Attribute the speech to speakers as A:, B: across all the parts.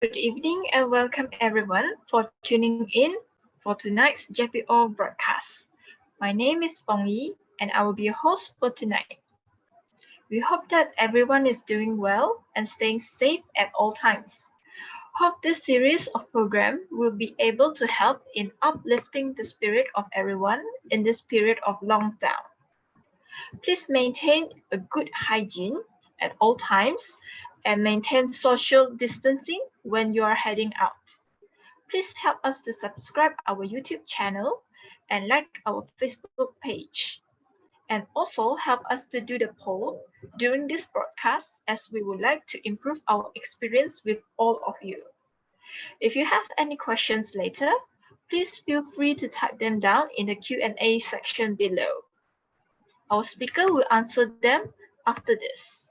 A: Good evening and welcome everyone for tuning in for tonight's JPO broadcast. My name is Fong Yi and I will be your host for tonight. We hope that everyone is doing well and staying safe at all times. Hope this series of program will be able to help in uplifting the spirit of everyone in this period of lockdown. Please maintain a good hygiene at all times and maintain social distancing when you are heading out. Please help us to subscribe our YouTube channel and like our Facebook page. And also help us to do the poll during this broadcast as we would like to improve our experience with all of you. If you have any questions later, please feel free to type them down in the Q&A section below. Our speaker will answer them after this.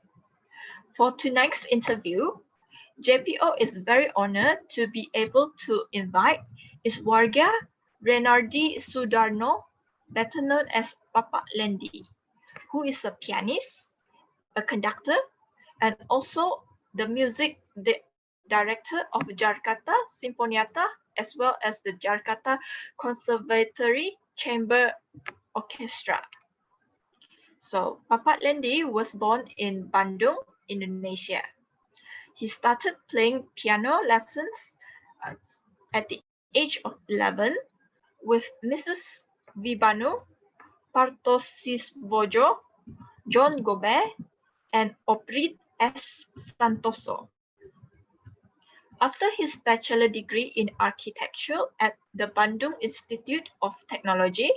A: For tonight's interview, JPO is very honored to be able to invite Iswargia Sudarno, better known as Papa Lendi, who is a pianist, a conductor, and also the music director of Jakarta Sinfonietta, as well as the Jakarta Conservatory Chamber Orchestra. So, Papa Lendi was born in Bandung, Indonesia. He started playing piano lessons at the age of 11 with Mrs. Vibanu, Partosisvojo, John Gobert, and Oprit S. Santoso. After his bachelor degree in architecture at the Bandung Institute of Technology,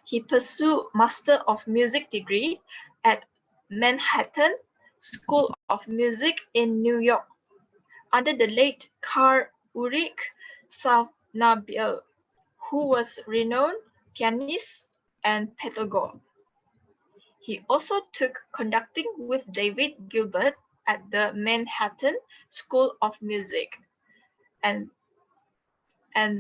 A: he pursued Master of Music degree at Manhattan School of Music in New York under the late Carl Ulrich Salvnabil, who was renowned pianist and pedagogue. He also took conducting with David Gilbert at the Manhattan School of Music and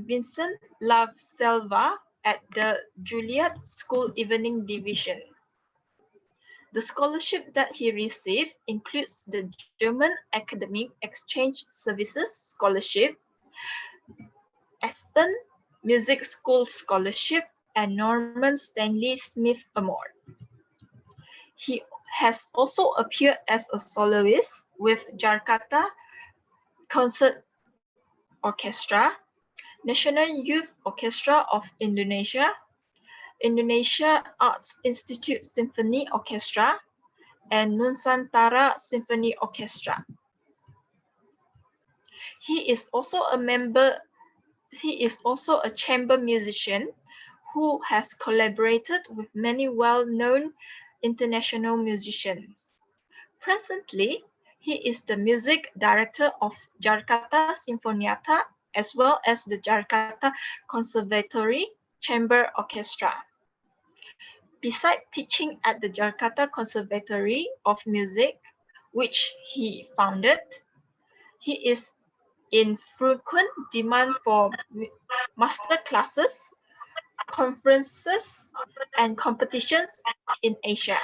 A: Vincent Lavselva at the Juilliard School Evening Division. The scholarship that he received includes the German Academic Exchange Services Scholarship, Aspen Music School Scholarship, and Norman Stanley Smith Award. He has also appeared as a soloist with Jakarta Concert Orchestra, National Youth Orchestra of Indonesia, Indonesia Arts Institute Symphony Orchestra, and Nusantara Symphony Orchestra. He is also a chamber musician who has collaborated with many well-known international musicians. Presently, he is the music director of Jakarta Sinfonietta as well as the Jakarta Conservatory Chamber Orchestra. Besides teaching at the Jakarta Conservatory of Music, which he founded, he is in frequent demand for master classes, conferences, and competitions in Asia,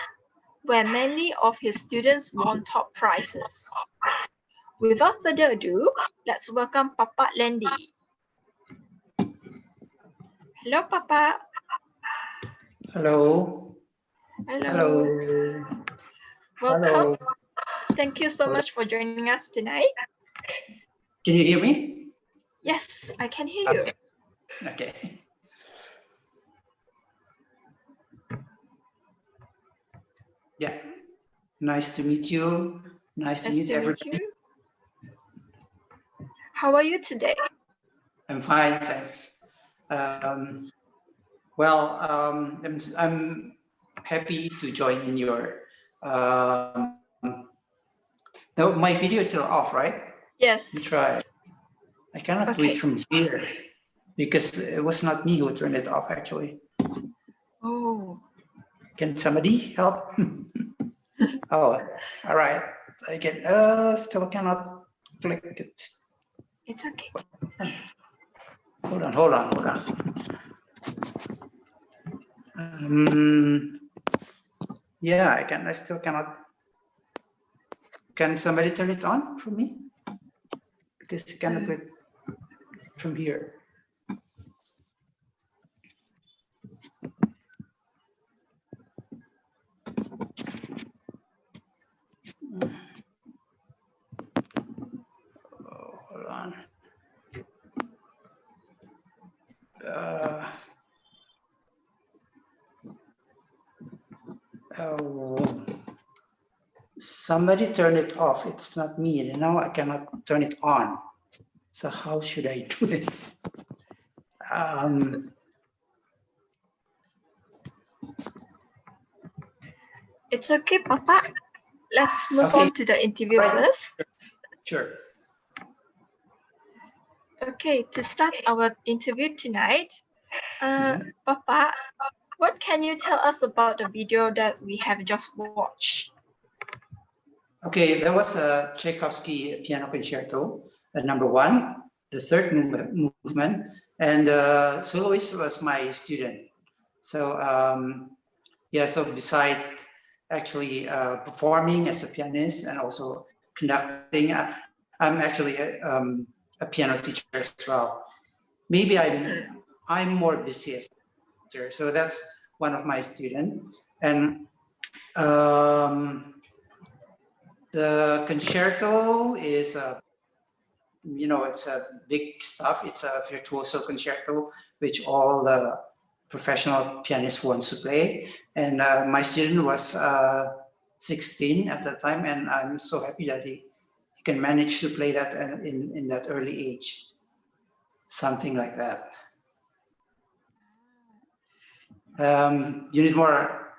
A: where many of his students won top prizes. Without further ado, let's welcome Papa Lendi. Hello, Papa.
B: Hello.
A: Hello. Welcome.
B: Hello.
A: Thank you so much for joining us tonight.
B: Can you hear me?
A: Yes, I can hear you.
B: Okay. Yeah. Nice to meet you. Nice to meet everybody.
A: How are you today?
B: I'm fine, thanks. I'm happy to join in your. No, my video is still off, right?
A: Yes.
B: You try. I cannot do it from here because it was not me who turned it off, actually.
A: Oh.
B: Can somebody help? Oh, all right. I can. Still cannot click it.
A: It's okay.
B: Hold on. Yeah, I can. I still cannot. Can somebody turn it on for me? because you cannot click from here. Oh, hold on. Oh, somebody turn it off. It's not me. And now I cannot turn it on. So how should I do this?
A: It's okay, Papa. Let's move
B: Okay.
A: on to the interview
B: Right.
A: first.
B: Sure.
A: Okay, to start our interview tonight, Papa, what can you tell us about the video that we have just watched?
B: Okay, there was a Tchaikovsky piano concerto, number 1, the third movement, and the soloist was my student. So yeah, so beside actually performing as a pianist and also conducting, I'm actually a piano teacher as well. Maybe I'm more busy as a teacher, so that's one of my students. And the concerto is, it's a big stuff. It's a virtuoso concerto, which all the professional pianists want to play. And my student was 16 at that time, and I'm so happy that he can manage to play that in that early age. Something like that. You need more?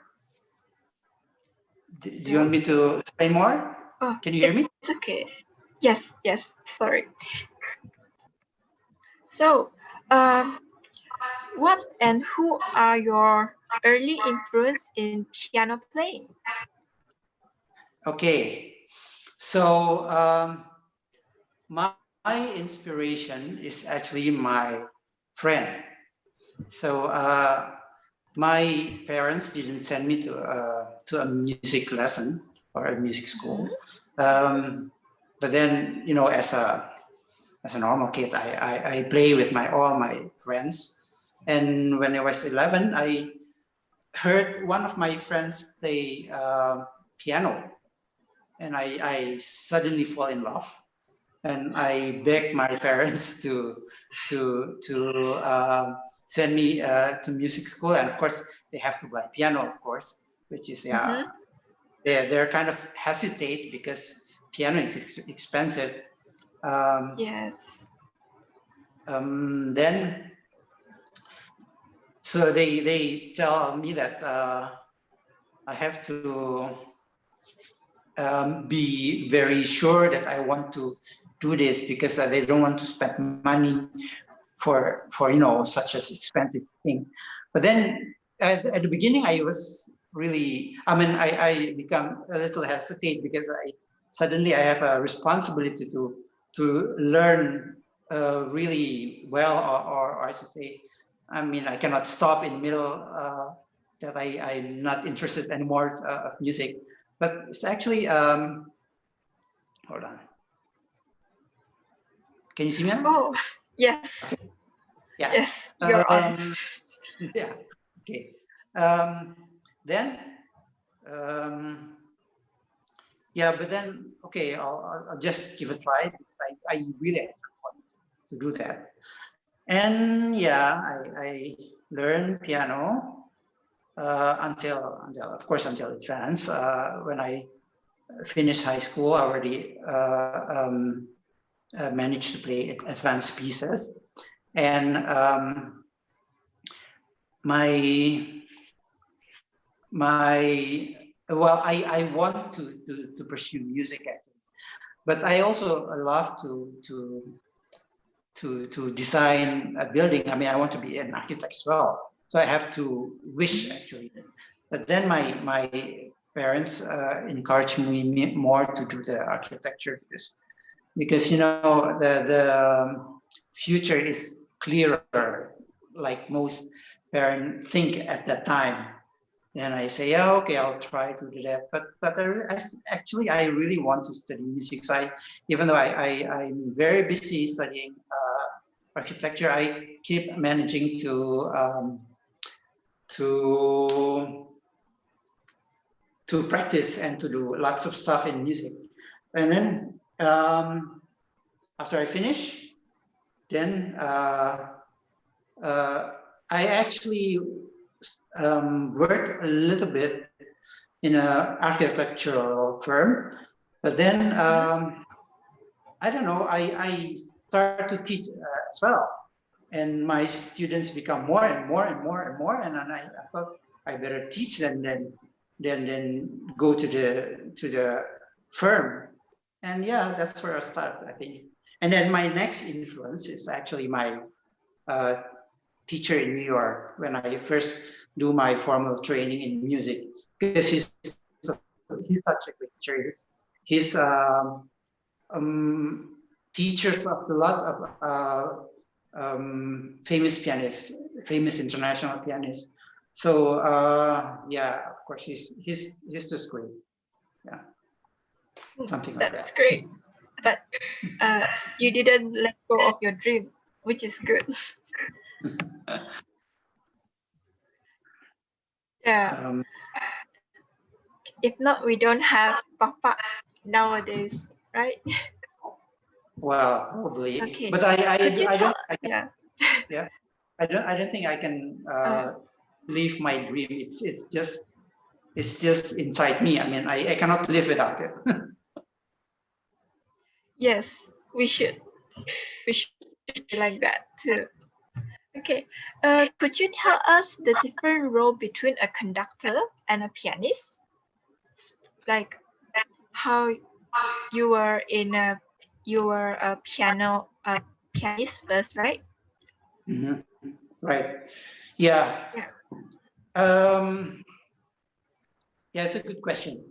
B: Do you want me to explain more?
A: Oh,
B: can you hear me?
A: It's okay. Yes, sorry. So, what and who are your early influence in piano playing?
B: Okay, so my inspiration is actually my friend. So my parents didn't send me to a music lesson or a music school, but then as a normal kid, I play with all my friends, and when I was 11, I heard one of my friends play piano, and I suddenly fall in love, and I begged my parents to send me to music school, and of course they have to buy piano, of course, which is they're kind of hesitate because piano is expensive.
A: Yes.
B: Then so they tell me that I have to be very sure that I want to do this, because they don't want to spend money for such an expensive thing. But then at the beginning, I was really, I become a little hesitate, because suddenly I have a responsibility to learn really well, or I should say, I cannot stop in the middle, that I'm not interested anymore of music. But it's actually, hold on. Can you see me now?
A: Oh, yes.
B: Yeah.
A: Yes, you're on.
B: Yeah. Okay. Then, yeah, but then, okay, I'll just give it a try, because I really want to do that. And yeah, I learned piano until advance. When I finished high school, I already managed to play advanced pieces, and I want to pursue music, actually, but I also love to design a building. I want to be an architect as well, so I have to wish, actually. But then my parents encouraged me more to do the architecture, because the future is clearer, like most parents think at that time. then I say, yeah, okay, I'll try to do that. But I really want to study music. So even though I'm very busy studying architecture, I keep managing to practice and to do lots of stuff in music. And then after I finish, then I actually worked a little bit in an architectural firm, but then I don't know, I started to teach as well, and my students become more and more and more and more, and then I thought I better teach them than go to the firm, and yeah, that's where I started, I think. And then my next influence is actually my teacher in New York when I first do my formal training in music, because he's such a great teacher. He's teacher of a lot of famous pianists, famous international pianists. So yeah, of course he's just great. Yeah, something like that.
A: That's great. But you didn't let go of your dream, which is good. Yeah. If not, we don't have Papa nowadays, right?
B: Well, probably.
A: Okay.
B: But I don't think I can leave my dream. It's just inside me. I mean, I cannot live without it.
A: Yes, we should. We should be like that too. Okay. Could you tell us the different role between a conductor and a pianist? Like how you were a pianist first, right?
B: Mm-hmm. Right. Yeah. Yeah, it's a good question.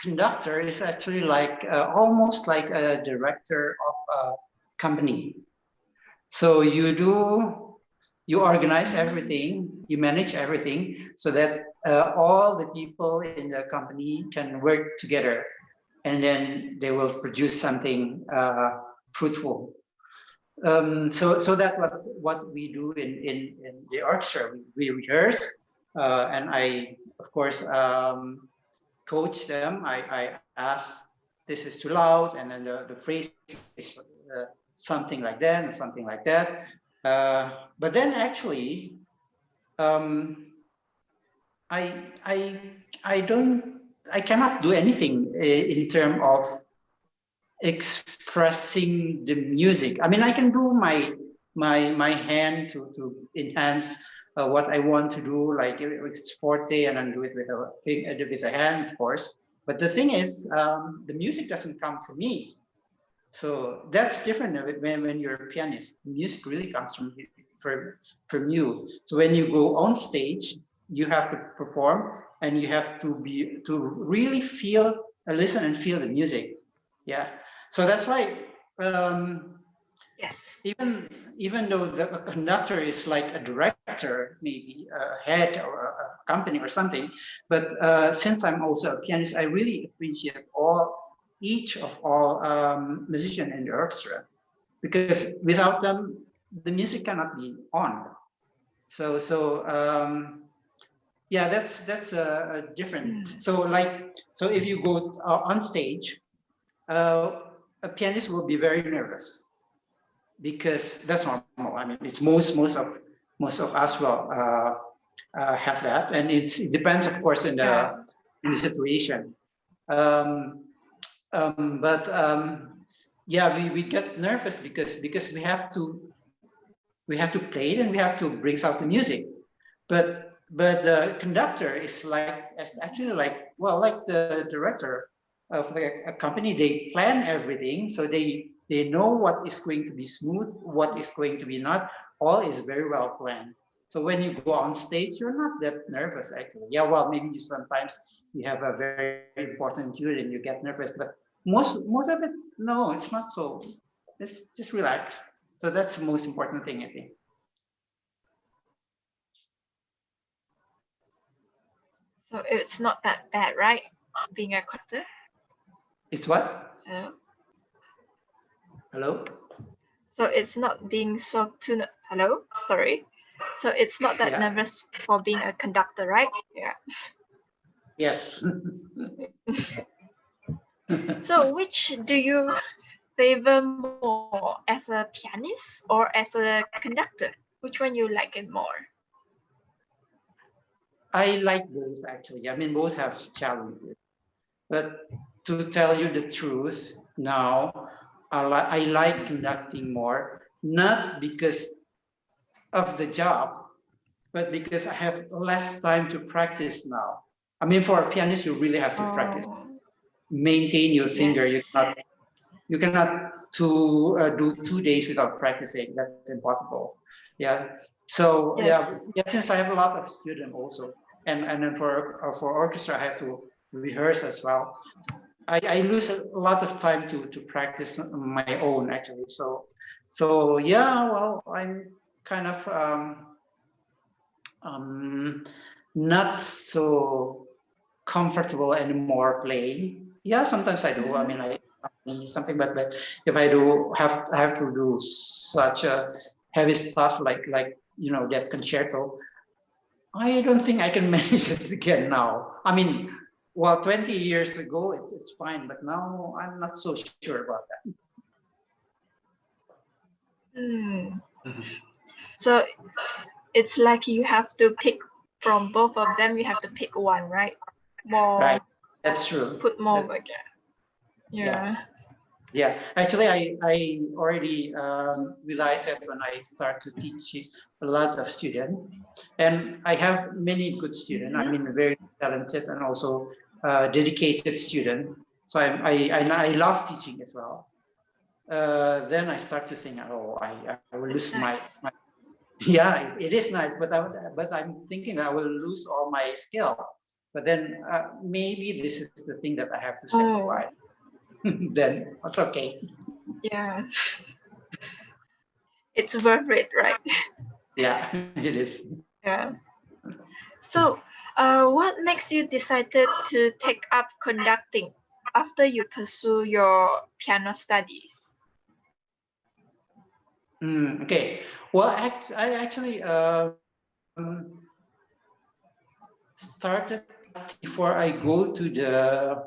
B: Conductor is actually like almost like a director of a company. So you organize everything, you manage everything, so that all the people in the company can work together, and then they will produce something fruitful. So that's what we do in the orchestra. We rehearse, and I, of course, coach them. I ask, this is too loud, and then the phrase is something like that and something like that. But then actually, I cannot do anything in terms of expressing the music. I mean, I can do my hand to enhance what I want to do, like it's forte, and then do it with a hand, of course. But the thing is, the music doesn't come from me. So that's different when you're a pianist. The music really comes from you. So when you go on stage, you have to perform, and you have to really feel, listen and feel the music. Yeah. So that's why
A: yes.
B: Even though the conductor is like a director, maybe a head or a company or something, but since I'm also a pianist, I really appreciate each of all musicians in the orchestra, because without them, the music cannot be on. So yeah, that's a different. So if you go on stage, a pianist will be very nervous, because that's normal. I mean, it's most of us will have that, and it depends, of course, in the situation. Yeah, we get nervous because we have to play it, and we have to bring out the music. But the conductor is actually like the director of a company. They plan everything, so they know what is going to be smooth, what is going to be not. All is very well planned. So when you go on stage, you're not that nervous, actually. Yeah, well, maybe sometimes you have a very important cue and you get nervous, but most of it, no, it's not so. It's just relax. So that's the most important thing, I think.
A: So it's not that bad, right? Being a conductor.
B: It's what?
A: Hello.
B: Hello?
A: So it's not being so too. Hello. Sorry. So it's not that
B: Yeah.
A: nervous for being a conductor, right? Yeah.
B: Yes.
A: So which do you favor more, as a pianist or as a conductor? Which one you like it more?
B: I like both actually. I mean, both have challenges. But to tell you the truth, now I like conducting more, not because of the job, but because I have less time to practice now. I mean, for a pianist, you really have to practice, maintain your finger.
A: Yes.
B: You cannot do 2 days without practicing. That's impossible. Yeah. So
A: Yes.
B: yeah. Since I have a lot of students also, and then for orchestra, I have to rehearse as well. I lose a lot of time to practice my own actually. So yeah. Well, I'm kind of not so comfortable anymore playing. Yeah, sometimes I do. I mean, I something, but if I have to do such a heavy stuff like that concerto, I don't think I can manage it again now. I mean, well, 20 years ago it's fine, but now I'm not so sure about that.
A: Mm. So it's like you have to pick from both of them. You have to pick one, right? More.
B: Right, that's true.
A: Put more
B: That's,
A: work.
B: yeah.
A: Yeah.
B: Yeah, actually, I already realized that when I start to teach a lot of students, and I have many good students. I mean, very talented and also dedicated student. So I love teaching as well. Then I start to think, oh, I will lose
A: Nice.
B: my yeah, it is nice, but I'm thinking I will lose all my skill. But then maybe this is the thing that I have to sacrifice. Then it's okay.
A: Yeah. It's worth it, right?
B: Yeah, it is.
A: Yeah. So, what makes you decided to take up conducting after you pursue your piano studies?
B: Okay. Well, I actually started before I go to the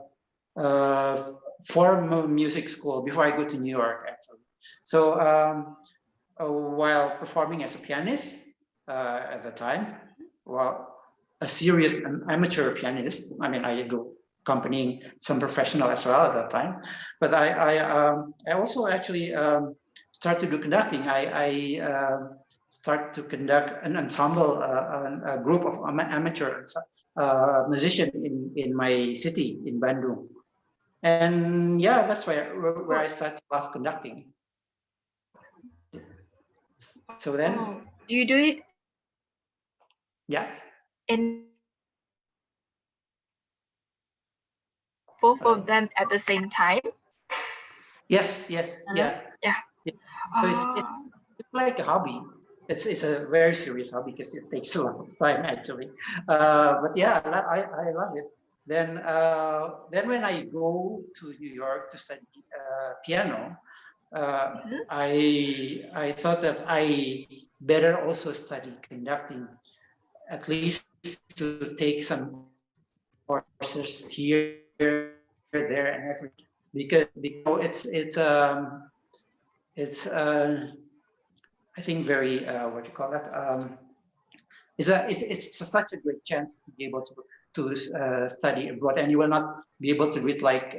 B: formal music school, before I go to New York, actually. So while performing as a pianist at the time, well, a serious amateur pianist. I mean, I do accompanying some professional as well at that time. But I also actually start to do conducting. I start to conduct an ensemble, a group of amateur musician in my city in Bandung. And yeah, that's where I started to love conducting. So then,
A: You do it
B: yeah.
A: in both
B: Hello?
A: of them at the same time?
B: Yes,
A: Hello?
B: yeah.
A: Yeah.
B: So it's like a hobby. It's a very serious hobby because it takes a lot of time actually. But yeah, I love it. Then when I go to New York to study piano, I thought that I better also study conducting, at least to take some courses here, there, and everything, because it's I think very what do you call that? It's such a great chance to be able to study abroad, and you will not be able to do it like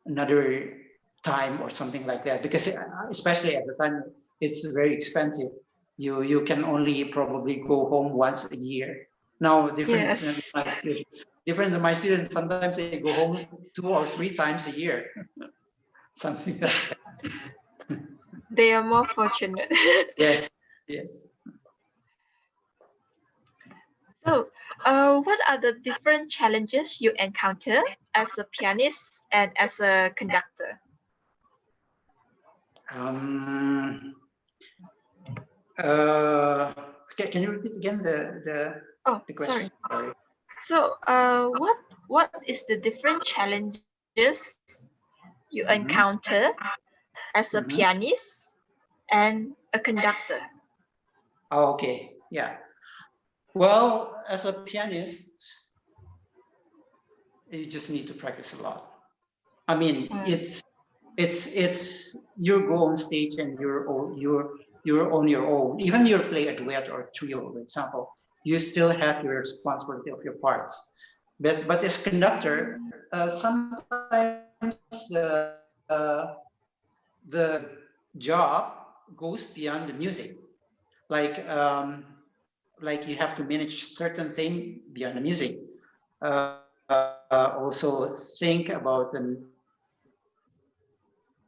B: another time or something like that, because especially at the time it's very expensive. You can only probably go home once a year. Now different than
A: Yes.
B: my students. Different than my students, sometimes they go home 2 or 3 times a year, something like that.
A: They are more fortunate.
B: Yes, yes.
A: So, what are the different challenges you encounter as a pianist and as a conductor?
B: Um, can you repeat again the
A: Oh,
B: question?
A: sorry.
B: Sorry.
A: So, what is the different challenges you
B: Mhm.
A: encounter as a
B: Mhm.
A: pianist and a conductor?
B: Oh, okay, yeah. Well, as a pianist, you just need to practice a lot. I mean,
A: Mm.
B: it's you go on stage and you're on your own. Even you play a duet or a trio, for example, you still have your responsibility of your parts. But as conductor, sometimes the job goes beyond the music. Like like you have to manage certain thing beyond the music. Also think about the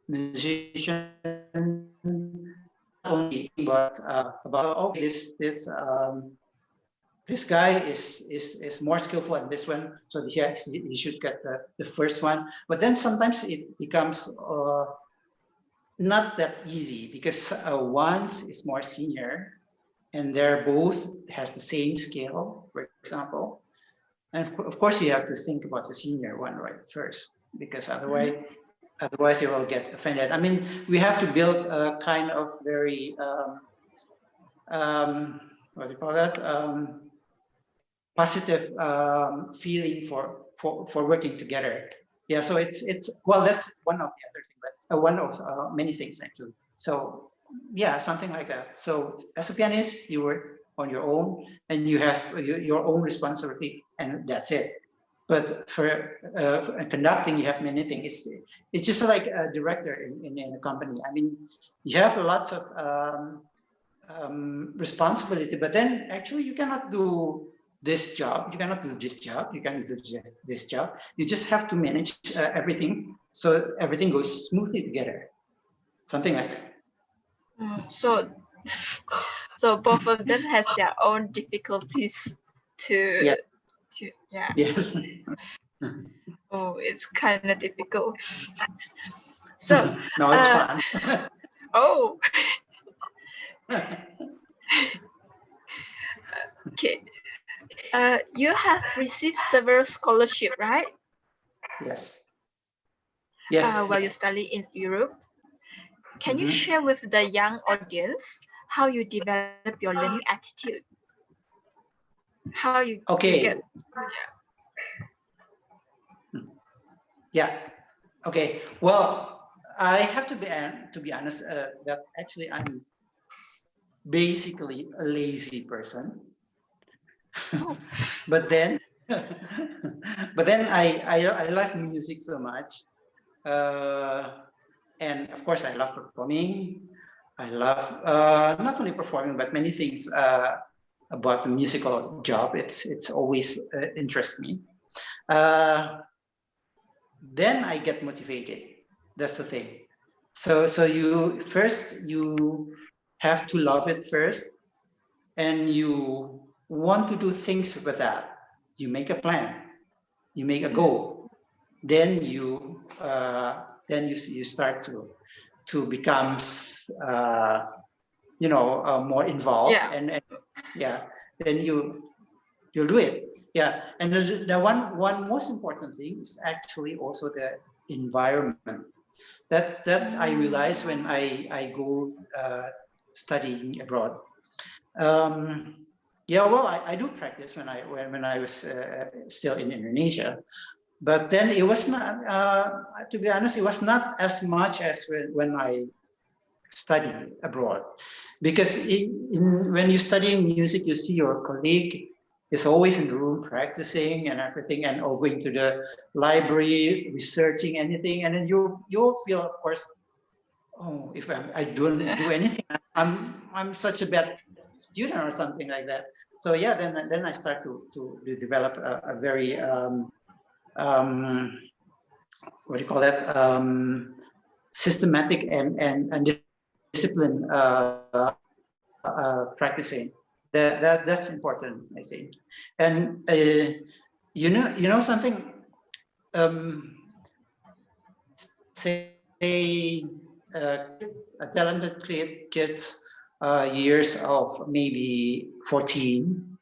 B: musician, not only but about okay, this guy is more skillful at this one, so he should get the first one. But then sometimes it becomes not that easy because one is more senior and they're both has the same skill, for example. And of course, you have to think about the senior one right first, because otherwise you will get offended. I mean, we have to build a kind of very what do you call that? Positive feeling for working together. Yeah, so it's well, that's one of the other things, but one of many things actually. So yeah, something like that. So as a pianist, you work on your own, and you have your own responsibility, and that's it. But for conducting, you have many things. It's just like a director in a company. I mean, you have lots of responsibility, but then actually you cannot do this job, you cannot do this job, you cannot do this job. You just have to manage everything so everything goes smoothly together. Something like that.
A: So, so both of them has their own difficulties
B: Yeah.
A: to yeah.
B: Yes.
A: Oh, it's kind of difficult. So,
B: No, it's
A: uh,
B: fun.
A: oh, okay. You have received several scholarship, right?
B: Yes. Yes.
A: While you study in Europe. Can you
B: Mhm.
A: share with the young audience how you develop your learning attitude? How you get
B: Okay. Yeah. Okay. Well, I have to be honest that actually I'm basically a lazy person.
A: oh,
B: But then, but then I like music so much, uh, and of course I love performing. I love not only performing but many things about the musical job. It's always interests me. Uh, then I get motivated. That's the thing. So you have to love it first, and you want to do things with that. You make a plan, you make a goal, then you start to become more involved,
A: yeah.
B: and yeah, then you'll do it. Yeah, and the one most important thing is actually also the environment that I realized when I go studying abroad. um, yeah, well, I do practice when I was still in Indonesia, but then it was not. To be honest, it was not as much as when I studied abroad, because when you study music, you see your colleague is always in the room practicing and everything, and or going to the library researching anything, and then you feel, of course, oh, if I don't do anything, I'm such a bad student or something like that. So yeah, then I start to develop a very what do you call that, systematic and discipline practicing. That's important, I think. And you know something. Say a talented kids years of maybe 14,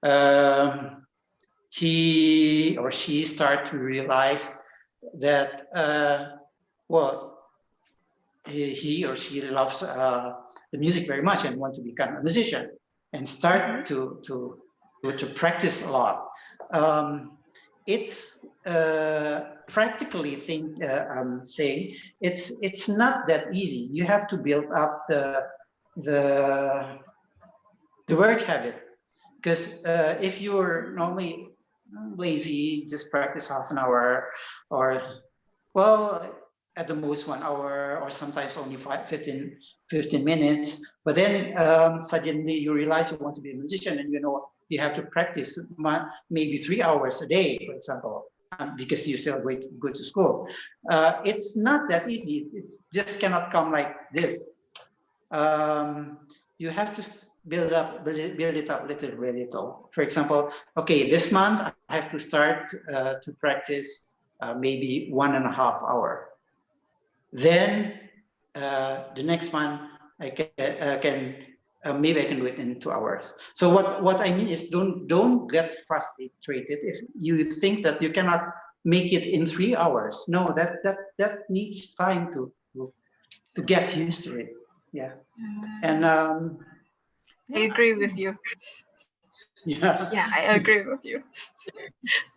B: um, he or she start to realize that, well, he or she loves the music very much and want to become a musician and start to practice a lot. It's practically I'm saying it's not that easy. You have to build up the work habit, because if you're normally lazy, just practice half an hour, or well, at the most 1 hour, or sometimes only 15 minutes. But then suddenly you realize you want to be a musician, and you have to practice maybe 3 hours a day, for example, because you still go to school. It's not that easy. It just cannot come like this. You have to build it up little by little. For example, okay, this month I have to start to practice maybe 1.5 hours. Then the next month I can maybe I can do it in 2 hours. So what I mean is don't get frustrated if you think that you cannot make it in 3 hours. No, that needs time to get used to it. Yeah, and
A: I agree with you.
B: yeah,
A: Yeah, I agree with you.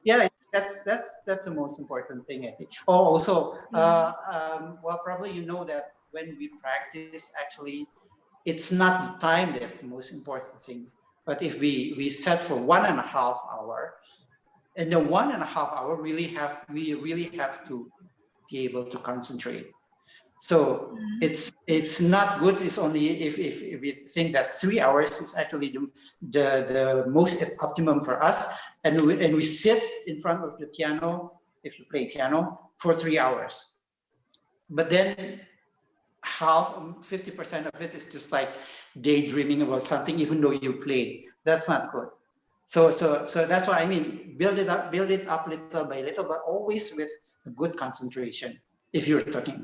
B: yeah, that's the most important thing, I think. Oh, also, well, probably you know that when we practice, actually, it's not the time that's the most important thing. But if we set for 1.5 hours, and the 1.5 hours we really have to be able to concentrate. So it's not good. It's only if we think that 3 hours is actually the most optimum for us, and we sit in front of the piano, if you play piano, for 3 hours. But then 50% of it is just like daydreaming about something, even though you play. That's not good. So that's what I mean. Build it up little by little, but always with a good concentration. If you're talking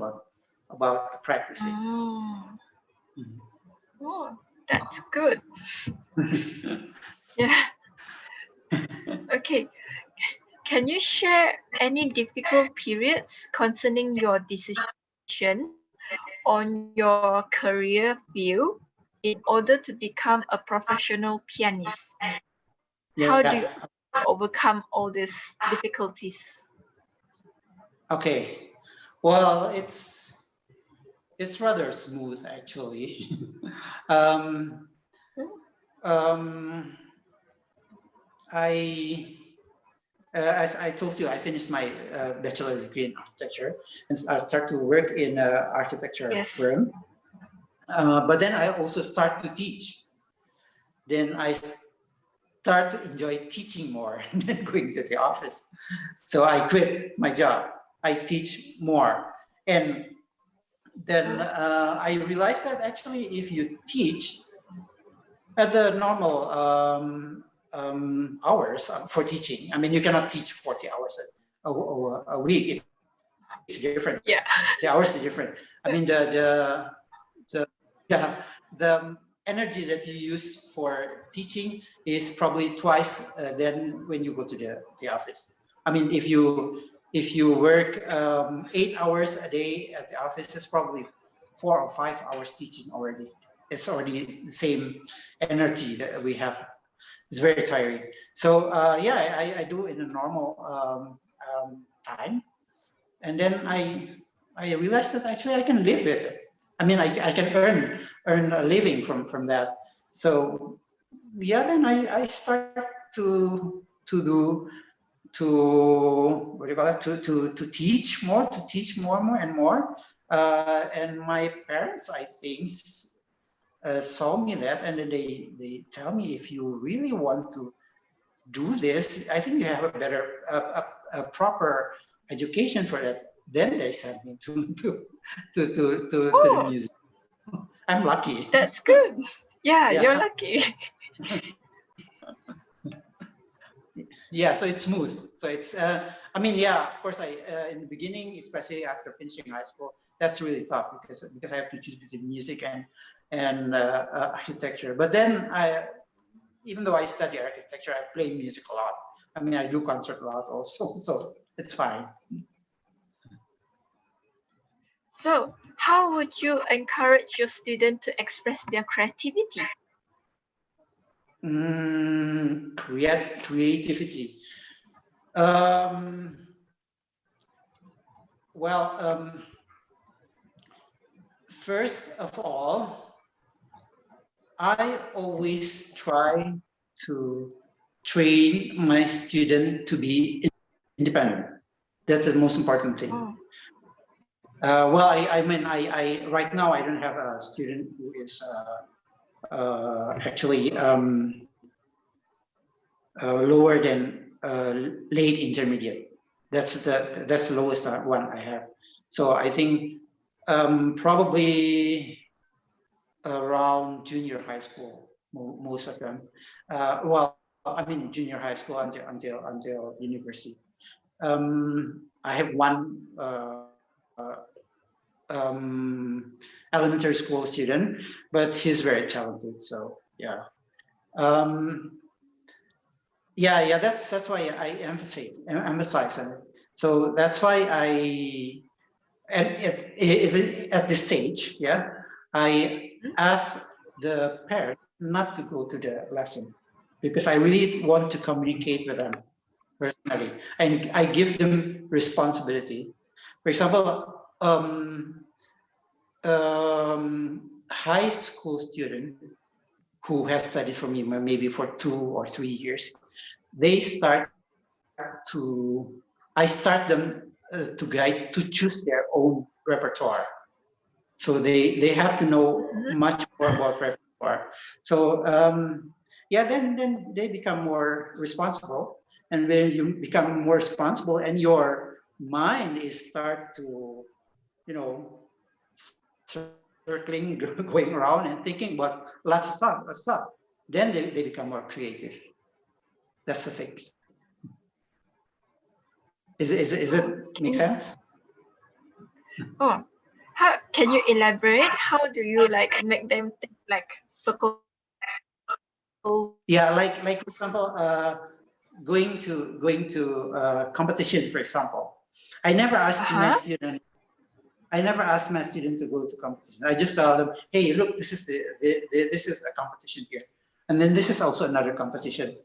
B: about practicing.
A: Oh, that's good. Yeah. Okay. Can you share any difficult periods concerning your decision on your career field in order to become a professional pianist? How do you overcome all these difficulties?
B: Okay. Well, it's rather smooth, actually. um, as I told you, I finished my bachelor degree in architecture, and I start to work in an architecture firm. But then I also start to teach. Then I start to enjoy teaching more than going to the office. So I quit my job. I teach more. And then I realized that actually if you teach at the normal hours for teaching, I mean, you cannot teach 40 hours a week. It's different.
A: Yeah.
B: The hours are different. I mean, the energy that you use for teaching is probably twice than when you go to the office. I mean, if you work 8 hours a day at the office, it's probably 4 or 5 hours teaching already. It's already the same energy that we have. It's very tiring. So yeah, I do in a normal time, and then I realized that actually I can live with it. I mean, I can earn a living from that. So yeah, then I start to do what do you call it, to teach more and more. And my parents, I think, saw me that, and then they tell me, if you really want to do this, I think you have a better a proper education for that. Then they sent me to the music. I'm lucky.
A: That's good. Yeah, you're lucky.
B: Yeah, so it's smooth. So it's I mean, yeah, of course, I in the beginning, especially after finishing high school, that's really tough because I have to choose between music and architecture. But then even though I study architecture, I play music a lot. I mean, I do concert a lot also, so it's fine.
A: So, how would you encourage your student to express their creativity?
B: Creativity. Well, first of all, I always try to train my student to be independent. That's the most important thing.
A: Oh.
B: Well, I mean, I right now I don't have a student who is actually lower than late intermediate. That's the lowest one I have. So I think probably around junior high school, most of them. Well, I mean junior high school until university. I have one elementary school student, but he's very talented. So yeah. Yeah, that's why I emphasize on it. So that's why at this stage, yeah, I ask the parent not to go to the lesson because I really want to communicate with them personally, and I give them responsibility. For example, high school student who has studied for me maybe for 2 or 3 years, they start to, I start them to choose their own repertoire. So they have to know much more about repertoire. So yeah, then they become more responsible, and when you become more responsible, and your mind is start to, you know, circling, going around and thinking about lots of stuff. Then they become more creative. That's the thing. Is it make sense?
A: Oh, how can you elaborate? How do you like make them think like circle?
B: Yeah, like for example, going to competition, for example. I never asked my student. I never asked my student to go to competition. I just tell them, hey, look, this is this is a competition here, and then this is also another competition,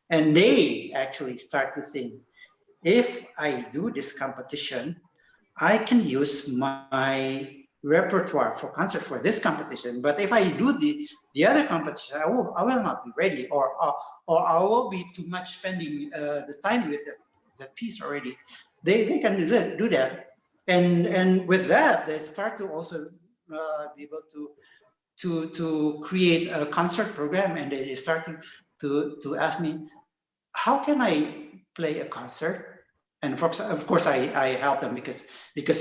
B: and they actually start to think, if I do this competition, I can use my repertoire for concert for this competition. But if I do the other competition, I will not be ready, or I will be too much spending the time with that piece already. They can do that, and with that they start to also be able to create a concert program, and they start to ask me, how can I play a concert? And of course, I help them because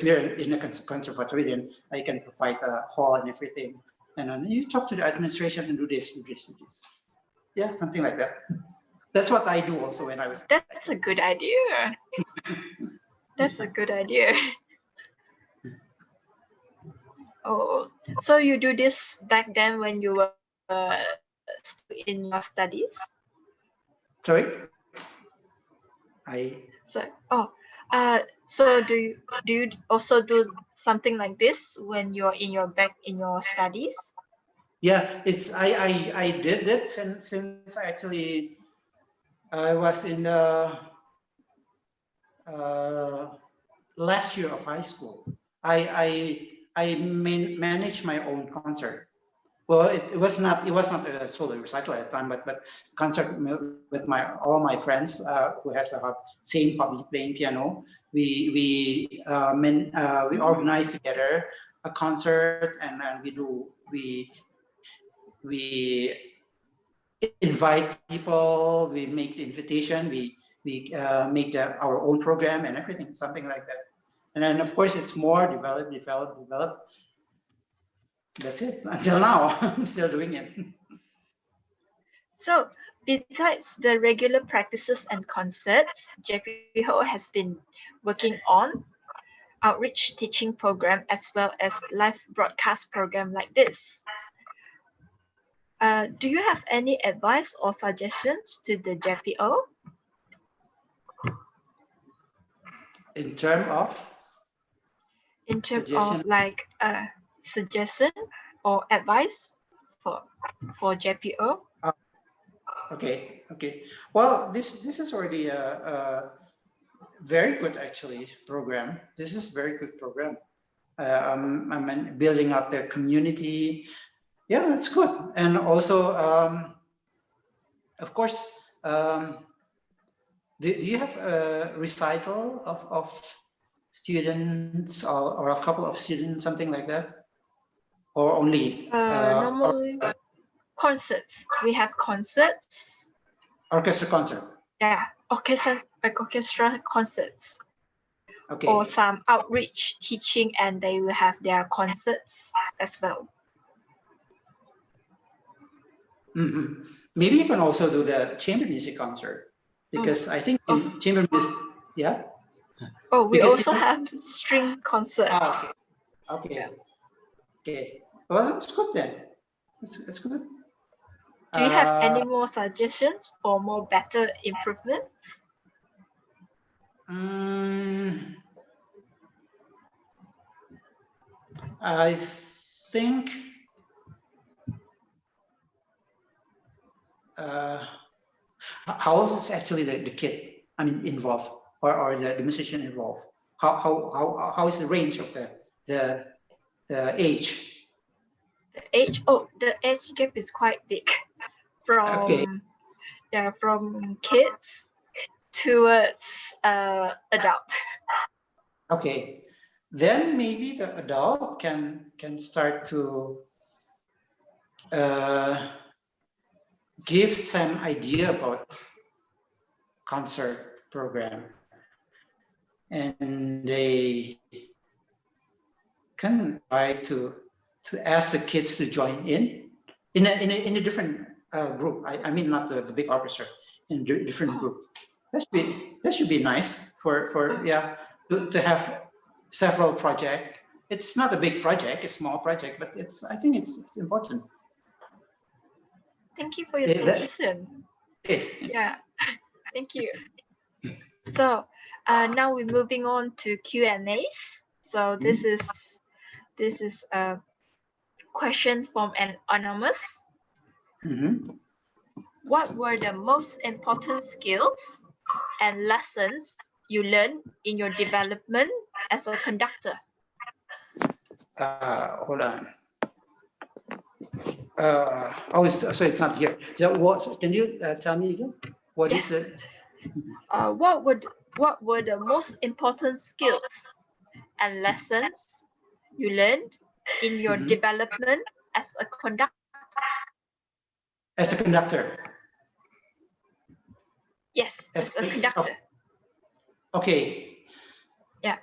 B: we're in a conservatory, and I can provide a hall and everything. And then you talk to the administration and do this. Yeah, something like that. That's what I do also when I was.
A: That's a good idea. That's a good idea. Oh, so you do this back then when you were still in your studies?
B: Sorry,
A: So so do you also do something like this when you're back in your studies?
B: Yeah, it's I did it since actually I was in the last year of high school. I managed my own concert. Well, it was not a solo recital at the time, but concert with all my friends who has a same hobby, playing piano. We organize together a concert, and then we invite people, we make the invitation, we make our own program and everything, something like that. And then of course it's more develop. That's it. Until now, I'm still doing it.
A: So besides the regular practices and concerts, JPO has been working on outreach teaching program as well as live broadcast program like this. Do you have any advice or suggestions to the JPO?
B: in terms of suggestion?
A: like suggestion or advice for JPO.
B: Okay. Well, this is already a very good actually program. This is very good program. I mean, building up the community. Yeah, it's good. And also, of course, do you have a recital of students or a couple of students, something like that? Or only
A: Normally concerts. We have concerts.
B: orchestra concert?
A: Yeah, orchestra concerts.
B: Okay.
A: Or some outreach teaching, and they will have their concerts as well.
B: Mm-hmm. Maybe you can also do the chamber music concert, because I think in chamber music, yeah.
A: Oh, we
B: because
A: also have string concerts.
B: Okay. Yeah. Okay. Well, that's good then. That's good.
A: Do you have any more suggestions for more better improvements?
B: I think how is actually the kid, I mean, involved, or the musician involved? How is the range of the age?
A: The age, the age gap is quite big from from kids towards adult.
B: Okay, then maybe the adult can start to give some idea about concert program, and they can try to ask the kids to join in a different group. I mean, not the big orchestra, in different group. That should be nice for to have several projects. It's not a big project, it's a small project, but I think it's important.
A: Thank you for your suggestion. Yeah, thank you. So now we're moving on to Q&As. So this is a question from an anonymous. What were the most important skills and lessons you learned in your development as a conductor?
B: Hold on. So it's not here. Can you tell me again? What is it?
A: What were the most important skills and lessons you learned in your development as a conductor?
B: As a conductor.
A: Yes, as a conductor.
B: Okay.
A: Yeah.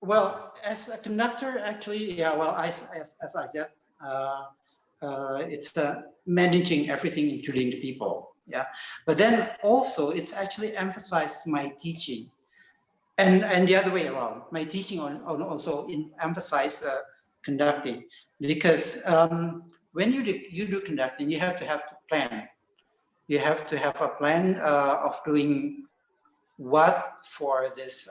B: Well, as a conductor, actually, yeah. Well, as I said, it's managing everything, including the people. Yeah. But then also, it's actually emphasized my teaching, and the other way around. My teaching also emphasize conducting, because when you do conducting, you have to plan. You have to have a plan of doing what for this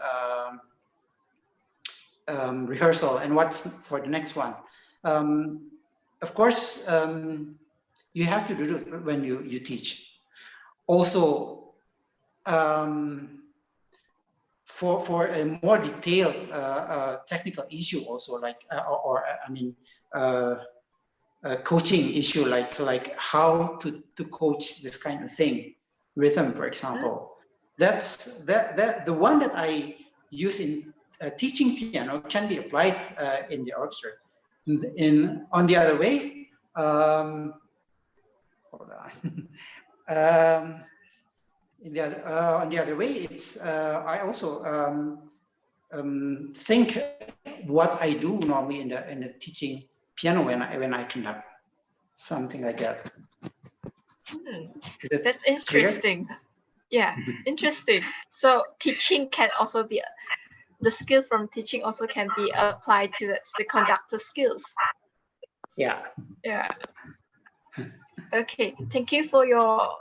B: rehearsal and what's for the next one. Of course, you have to do it when you teach. Also, for a more detailed technical issue, also like coaching issue, like how to coach this kind of thing, rhythm, for example. That's the one that I use in teaching piano can be applied in the orchestra. On the other way, hold on. On the other way, it's I also think what I do normally in the teaching piano when I conduct, something like that.
A: That's interesting. Clear? Yeah, interesting. So teaching can also be the skill from teaching also can be applied to the conductor skills.
B: Yeah.
A: Yeah. Okay. Thank you for your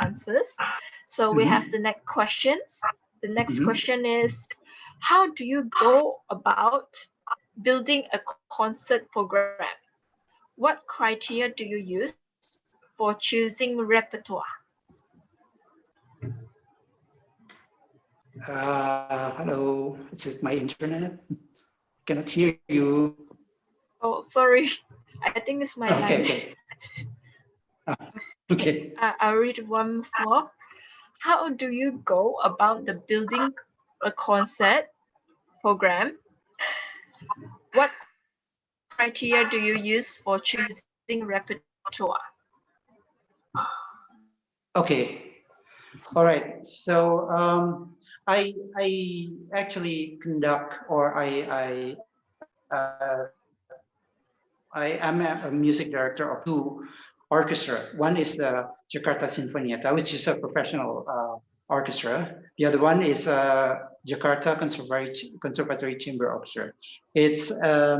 A: answers. So we have the next questions. The next question is, how do you go about building a concert program? What criteria do you use for choosing repertoire?
B: Hello, this is my internet. Cannot hear you.
A: Oh, sorry. I think it's my line.
B: Okay. Okay.
A: I'll read once more. How do you go about the building a concert program? What criteria do you use for choosing repertoire?
B: Okay. All right. So I actually conduct, or I am a music director of two orchestra. One is the Jakarta Sinfonietta, which is a professional orchestra. The other one is Jakarta Conservatory Chamber Orchestra. It's a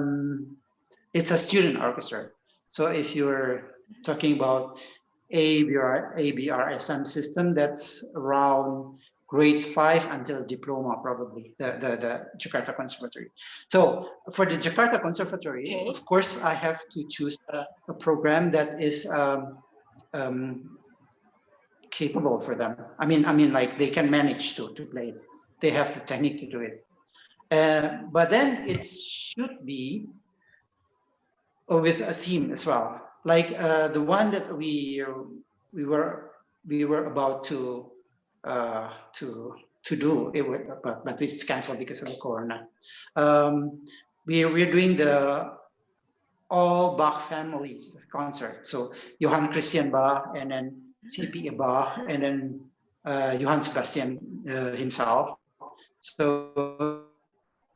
B: student orchestra. So if you're talking about ABRSM system, that's around grade 5 until diploma, probably, the Jakarta Conservatory. So for the Jakarta Conservatory, of course, I have to choose a program that is capable for them. I mean, like they can manage to play it. They have the technique to do it. But then it should be with a theme as well, like the one that we were about to do, but it's canceled because of the corona. We're doing the all Bach family concert. So Johann Christian Bach, and then C.P. Bach, and then Johann Sebastian himself. So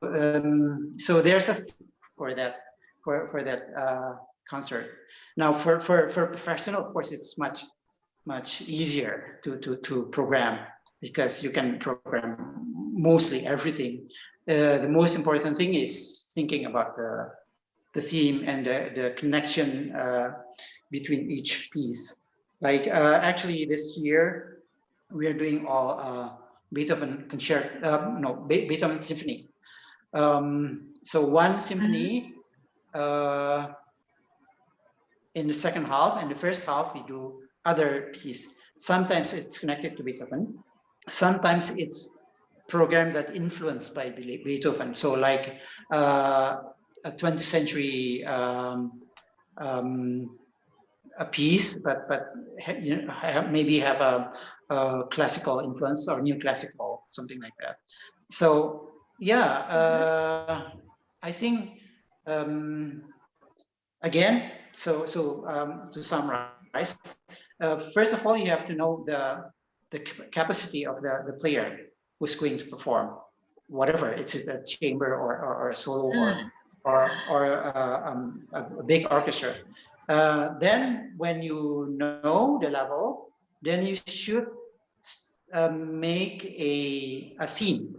B: there's a for that concert. Now for professional, of course, it's much easier to program, because you can program mostly everything. The most important thing is thinking about the theme and the connection between each piece. Like actually this year we are doing all Beethoven concerto, Beethoven symphony. So one symphony in the second half, and the first half we do other piece. Sometimes it's connected to Beethoven. Sometimes it's program that influenced by Beethoven. So like a 20th century a piece, but maybe have a classical influence or new classical, something like that. So yeah, I think again, so to summarize, first of all, you have to know the capacity of the player who's going to perform, whatever, it's a chamber or a solo or a big orchestra. Then when you know the level, then you should make a theme,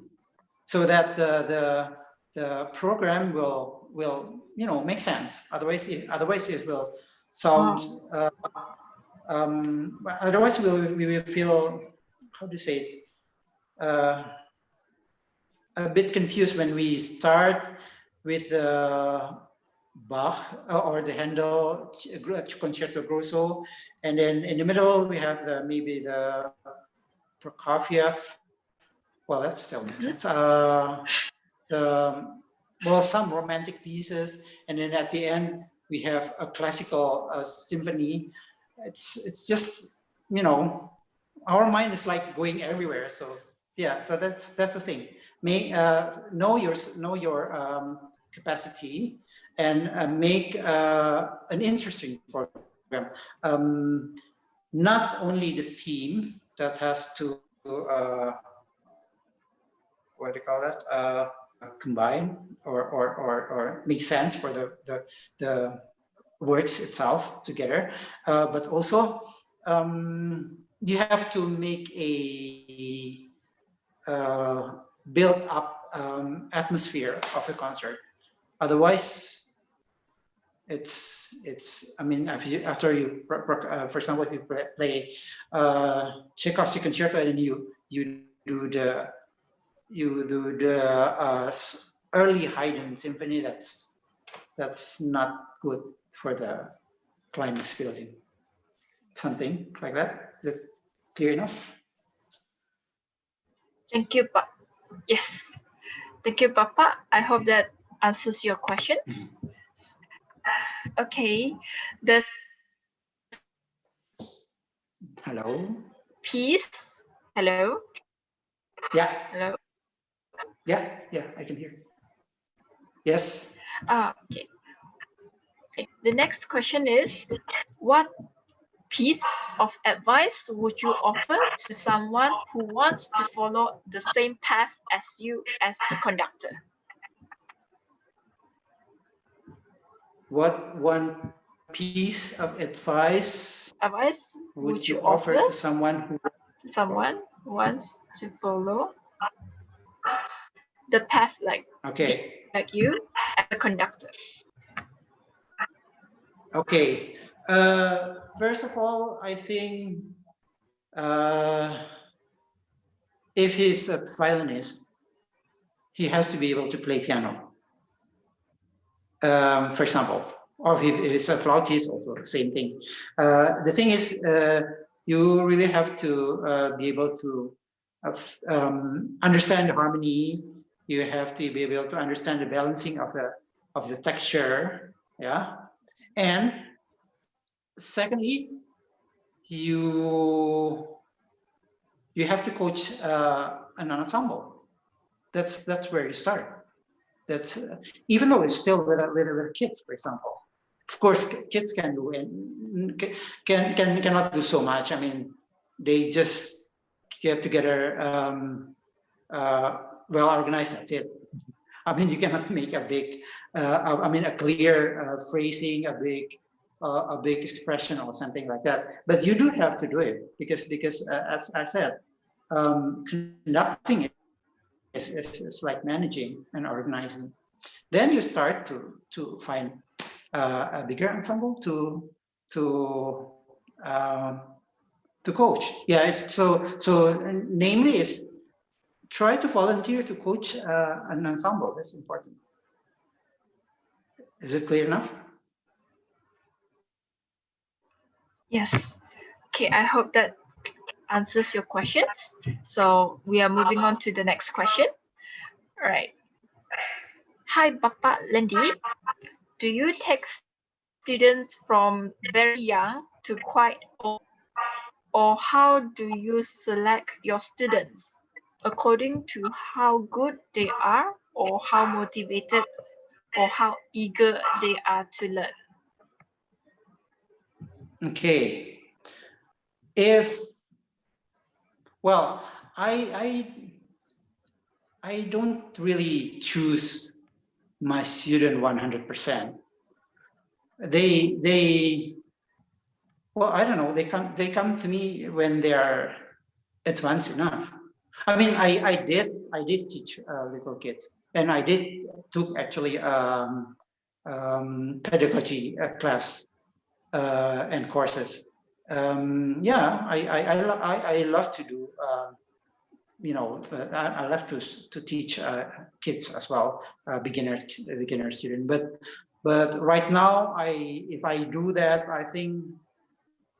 B: so that the program will make sense. Otherwise it will sound. Otherwise we will feel, how to say it, a bit confused when we start with the Bach or the Handel Concerto Grosso, and then in the middle we have maybe the Prokofiev. Well, that still makes sense. Some romantic pieces, and then at the end we have a classical symphony. It's just, our mind is like going everywhere. So yeah, so that's the thing. Know your capacity, and make an interesting program. Not only the theme that has to what do you call that? Combine or make sense for the works itself together, but also you have to make a build up atmosphere of a concert. Otherwise, it's. I mean, after you, for example, if you play Tchaikovsky concerto and then you do you do the early Haydn symphony, that's not good for the climax building. Something like that. Is it clear enough?
A: Thank you, yes. Thank you, Papa. I hope that answers your questions. Okay, the
B: Hello?
A: piece. Hello?
B: Yeah.
A: Hello?
B: Yeah, I can hear. Yes.
A: Okay. The next question is, what piece of advice would you offer to someone who wants to follow the same path as you as a conductor?
B: What one piece of advice
A: would you
B: offer
A: offer
B: to someone who
A: wants to follow the path like you as a conductor?
B: Okay. First of all, I think if he's a violinist, he has to be able to play piano. For example, or if he's a flautist, also same thing. The thing is, you really have to be able to understand the harmony. You have to be able to understand the balancing of the texture, yeah. And secondly, you have to coach an ensemble. That's where you start. That's even though it's still with kids, for example. Of course, kids can do and cannot do so much. I mean, they just get together, well organized. That's it. I mean, you cannot make a big, a clear phrasing, a big expression or something like that. But you do have to do it because as I said, conducting is like managing and organizing. Then you start to find a bigger ensemble to coach. Yeah, it's so namely is try to volunteer to coach an ensemble. That's important. Is it clear enough?
A: Yes. Okay, I hope that answers your questions. So we are moving on to the next question. All right. Hi, Bapak Lendi. Do you take students from very young to quite old, or how do you select your students? According to how good they are, or how motivated, or how eager they are to learn?
B: Okay. Well, I don't really choose my student 100%. Well, I don't know. They come to me when they are advanced enough. I mean, I did teach little kids, and I took actually pedagogy class and courses. Yeah, I love to do. I love to teach kids as well, beginner student. But right now, if I do that, I think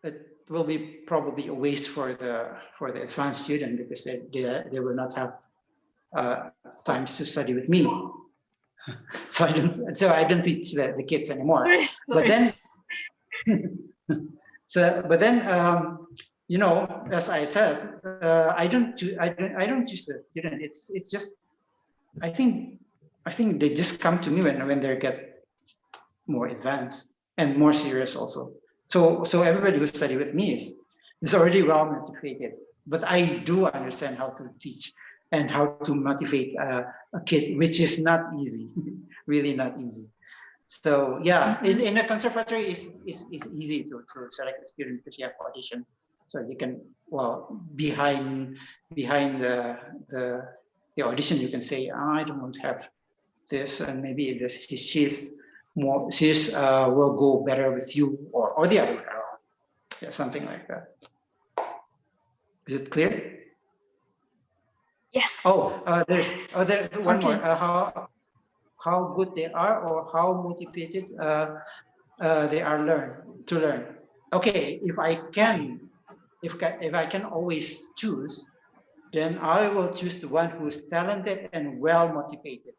B: it will be probably a waste for the advanced student because they will not have times to study with me. So I don't teach the kids anymore. But then, as I said, I don't choose the student. It's just I think they just come to me when they get more advanced and more serious also. So everybody who study with me is already well motivated. But I do understand how to teach and how to motivate a kid, which is not easy, really not easy. So yeah, in a conservatory is easy to select a student because you have audition, so you can behind the audition you can say I don't want to have this and maybe she's will go better with you or the other way around. Yeah, something like that. Is it clear?
A: Yes.
B: There's one more.
A: Okay.
B: How good they are, or how motivated they are to learn. Okay, if I can always choose, then I will choose the one who's talented and well motivated.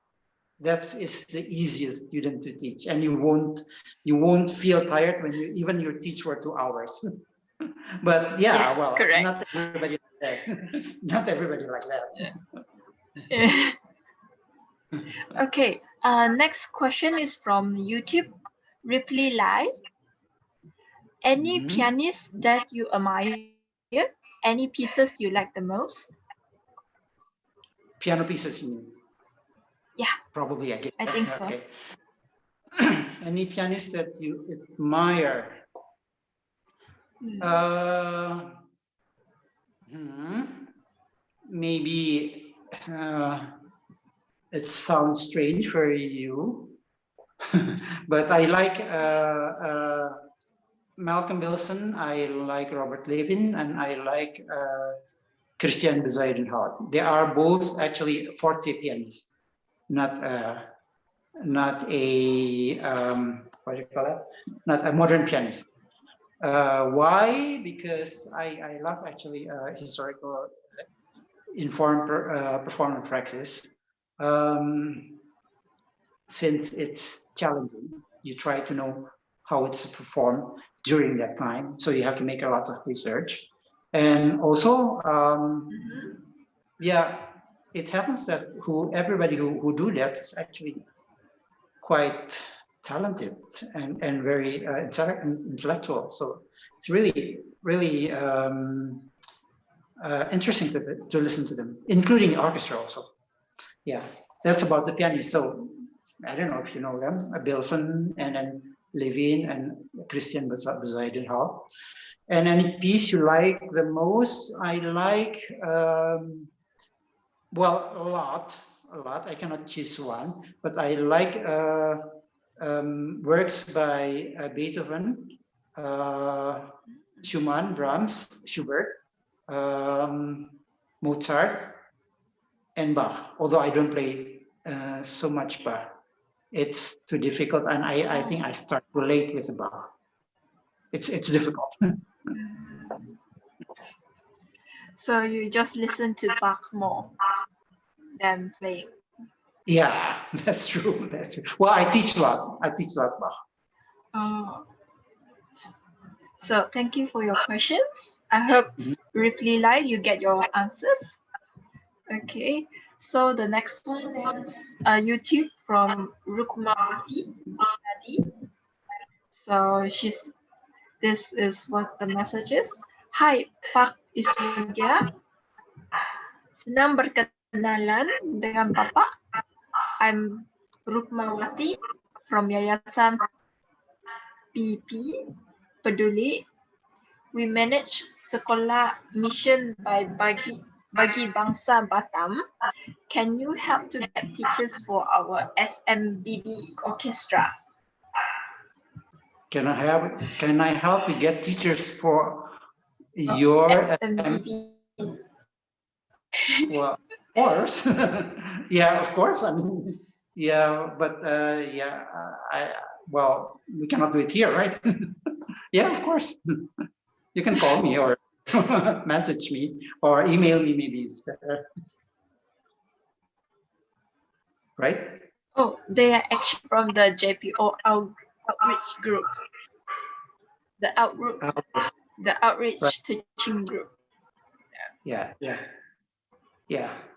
B: That is the easiest student to teach, and you won't feel tired when even you teach for 2 hours. But yeah,
A: Yes,
B: well,
A: correct.
B: not everybody like that. Not everybody like that.
A: Yeah. Okay. Next question is from YouTube. Ripley Lai. Any
B: Mhm.
A: pianist that you admire? Any pieces you like the most?
B: Piano pieces, you mean?
A: Yeah,
B: Probably, I guess.
A: I think so.
B: Okay. Any pianist that you admire?
A: Hmm.
B: Maybe it sounds strange for you, but I like Malcolm Wilson, I like Robert Levin, and I like Christian Bezuidenhout. They are both actually forte pianists, not a what do you call it? Not a modern pianist. Why? Because I love actually historical informed performance practice. Since it's challenging, you try to know how it's performed during that time. So you have to make a lot of research. And also, yeah, it happens that everybody who do that is actually quite talented and very intellectual. So it's really, really interesting to listen to them, including orchestra also. Yeah, that's about the pianist. So I don't know if you know them, Bilson and then Levin and Christian Bezuidenhout. And any piece you like the most? I like, well, a lot. I cannot choose one, but I like works by Beethoven, Schumann, Brahms, Schubert, Mozart, and Bach. Although I don't play so much Bach, it's too difficult, and I think I start too late with the Bach. It's difficult.
A: So you just listen to Bach more than playing.
B: Yeah, that's true. That's true. Well, I teach a lot. Bach.
A: Oh. So thank you for your questions. I hope Ripley Lai you get your answers. Okay. So the next one is YouTube from Rukmawati. So this is what the message is. Hi, Pak Iswargia. Senang berkenalan dengan Bapak. I'm Rukmawati from Yayasan PP Peduli. We manage sekolah mission by bagi bangsa Batam. Can you help to get teachers for our SMBB orchestra?
B: Can I help you get teachers for your
A: SMBB?
B: Well, of course. Yeah, of course. I mean, yeah, but well, we cannot do it here, right? Yeah, of course. You can call me or message me or email me, maybe it's better. Right?
A: Oh, they are actually from the JPO outreach group. The outreach
B: Right.
A: teaching group.
B: Yeah.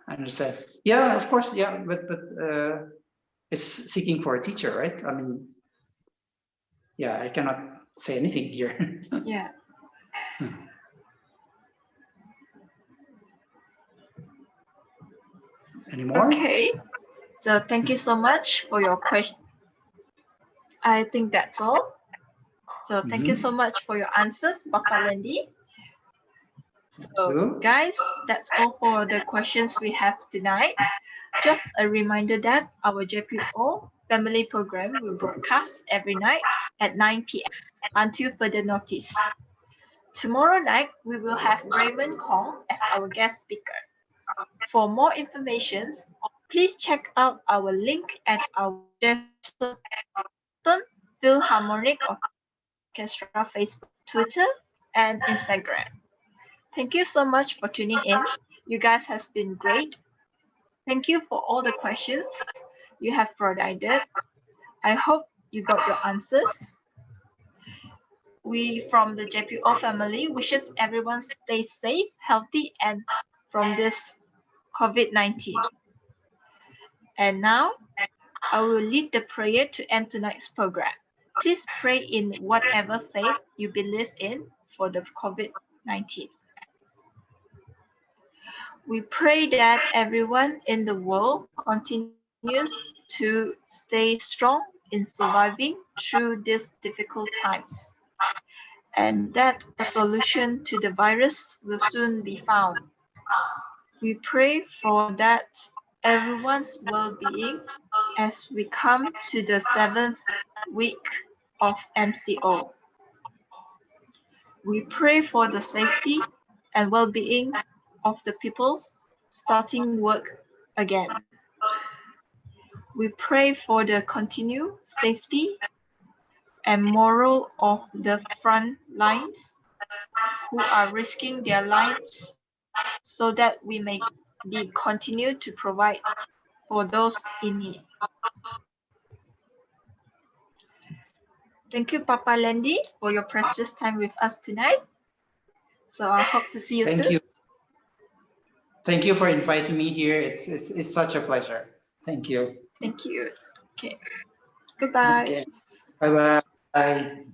B: I understand. Yeah, of course. Yeah, but it's seeking for a teacher, right? I mean, yeah, I cannot say anything here.
A: Yeah.
B: Any more?
A: Okay. So thank you so much for your question. I think that's all. So thank you so much for your answers, Bapak Lendi. So guys, that's all for the questions we have tonight. Just a reminder that our JPO family program will broadcast every night at 9 p.m. until further notice. Tomorrow night, we will have Raymond Kong as our guest speaker. For more information, please check out our link at our Jesselton Philharmonic Orchestra Facebook, Twitter, and Instagram. Thank you so much for tuning in. You guys have been great. Thank you for all the questions you have provided. I hope you got your answers. We from the JPO family wishes everyone stays safe, healthy, and from this COVID-19. And now I will lead the prayer to end tonight's program. Please pray in whatever faith you believe in for the COVID-19. We pray that everyone in the world continues to stay strong in surviving through these difficult times, and that a solution to the virus will soon be found. We pray for that everyone's well-being as we come to the 7th week of MCO. We pray for the safety and well-being of the people starting work again. We pray for the continued safety and moral of the front lines who are risking their lives so that we may be continue to provide for those in need. Thank you, Papa Landy, for your precious time with us tonight. So I hope to see you
B: Thank
A: soon.
B: you. Thank you for inviting me here. It's such a pleasure. Thank you.
A: Thank you. Okay. Goodbye.
B: Okay. Bye-bye.